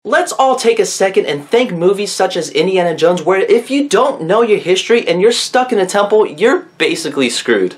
Let's all take a second and thank movies such as Indiana Jones, where if you don't know your history and you're stuck in a temple, you're basically screwed.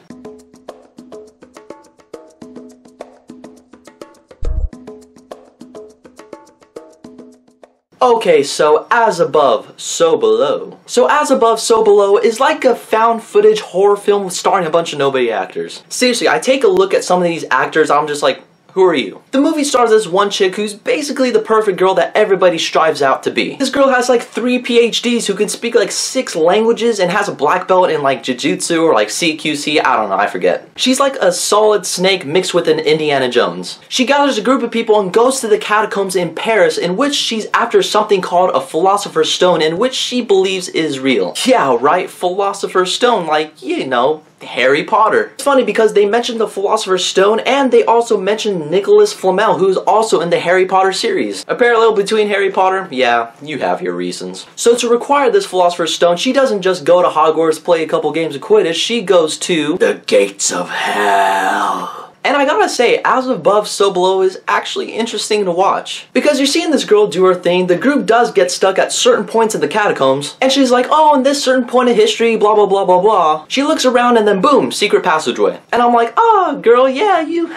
Okay, so As Above, So Below. So As Above, So Below is like a found footage horror film starring a bunch of nobody actors. Seriously, I take a look at some of these actors, I'm just like, who are you? The movie stars this one chick who's basically the perfect girl that everybody strives out to be. This girl has like 3 PhDs who can speak like 6 languages and has a black belt in like Jiu-Jitsu or like CQC, I don't know, I forget. She's like a solid snake mixed with an Indiana Jones. She gathers a group of people and goes to the catacombs in Paris, in which she's after something called a Philosopher's Stone, in which she believes is real. Yeah, right, Philosopher's Stone, like, you know, Harry Potter. It's funny because they mentioned the Philosopher's Stone and they also mentioned Nicholas Flamel, who's also in the Harry Potter series. A parallel between Harry Potter? Yeah, you have your reasons. So to acquire this Philosopher's Stone, she doesn't just go to Hogwarts, play a couple games of Quidditch, she goes to the Gates of Hell. And I gotta say, As Above, So Below is actually interesting to watch. Because you're seeing this girl do her thing, the group does get stuck at certain points in the catacombs, and she's like, oh, in this certain point of history, blah blah blah blah blah. She looks around and then boom, secret passageway. And I'm like, oh girl, yeah, you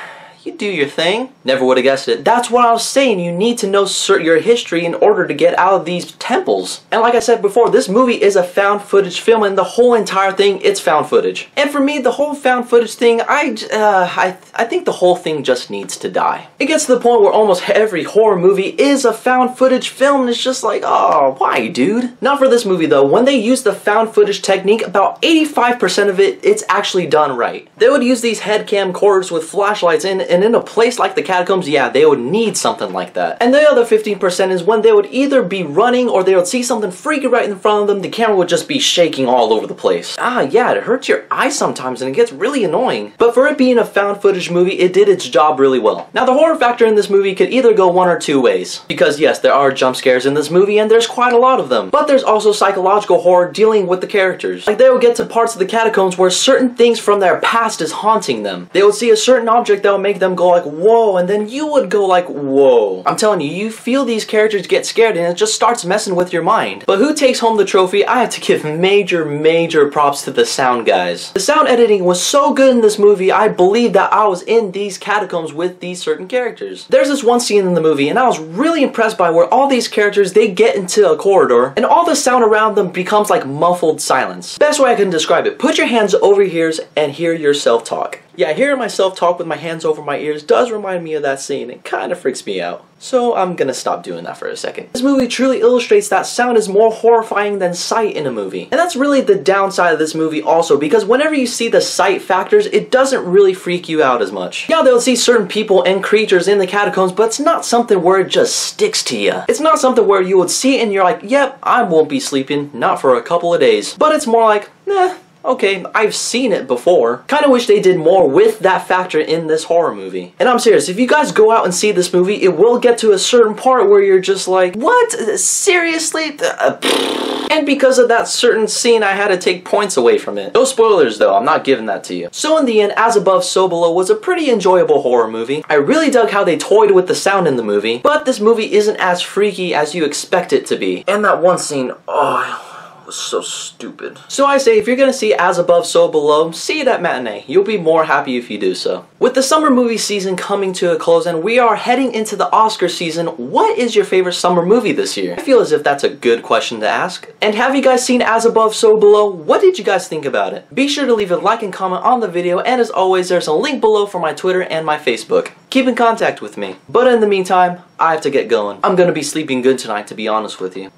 do your thing. Never would have guessed it. That's what I was saying, you need to know your history in order to get out of these temples. And like I said before, this movie is a found footage film, and the whole entire thing, it's found footage. And for me, the whole found footage thing, I think the whole thing just needs to die. It gets to the point where almost every horror movie is a found footage film, and it's just like, oh, why, dude? Not for this movie though. When they use the found footage technique, about 85% of it, it's actually done right. They would use these head camcorders with flashlights and in a place like the catacombs, yeah, they would need something like that. And the other 15% is when they would either be running or they would see something freaky right in front of them, the camera would just be shaking all over the place. Ah, yeah, it hurts your eyes sometimes and it gets really annoying. But for it being a found footage movie, it did its job really well. Now, the horror factor in this movie could either go one or two ways. Because yes, there are jump scares in this movie and there's quite a lot of them. But there's also psychological horror dealing with the characters. Like, they would get to parts of the catacombs where certain things from their past is haunting them. They would see a certain object that would make them go like, whoa, and then you would go like, whoa. I'm telling you, you feel these characters get scared and it just starts messing with your mind. But who takes home the trophy? I have to give major props to the sound guys. The sound editing was so good in this movie, I believe that I was in these catacombs with these certain characters. There's this one scene in the movie and I was really impressed by where all these characters, they get into a corridor and all the sound around them becomes like muffled silence. Best way I can describe it, put your hands over your ears and hear yourself talk. Yeah, hearing myself talk with my hands over my ears does remind me of that scene. It kind of freaks me out. So I'm gonna stop doing that for a second. This movie truly illustrates that sound is more horrifying than sight in a movie. And that's really the downside of this movie also, because whenever you see the sight factors, it doesn't really freak you out as much. Yeah, they'll see certain people and creatures in the catacombs, but it's not something where it just sticks to you. It's not something where you would see it and you're like, yep, I won't be sleeping, not for a couple of days. But it's more like, okay, I've seen it before. Kinda wish they did more with that factor in this horror movie. And I'm serious, if you guys go out and see this movie, it will get to a certain part where you're just like, what? Seriously? And because of that certain scene, I had to take points away from it. No spoilers though, I'm not giving that to you. So in the end, As Above, So Below was a pretty enjoyable horror movie. I really dug how they toyed with the sound in the movie, but this movie isn't as freaky as you expect it to be. And that one scene, oh, was so stupid. So I say, if you're gonna see As Above, So Below, see it at matinee. You'll be more happy if you do so. With the summer movie season coming to a close and we are heading into the Oscar season, what is your favorite summer movie this year? I feel as if that's a good question to ask. And have you guys seen As Above, So Below? What did you guys think about it? Be sure to leave a like and comment on the video, and as always, there's a link below for my Twitter and my Facebook. Keep in contact with me. But in the meantime, I have to get going. I'm gonna be sleeping good tonight, to be honest with you.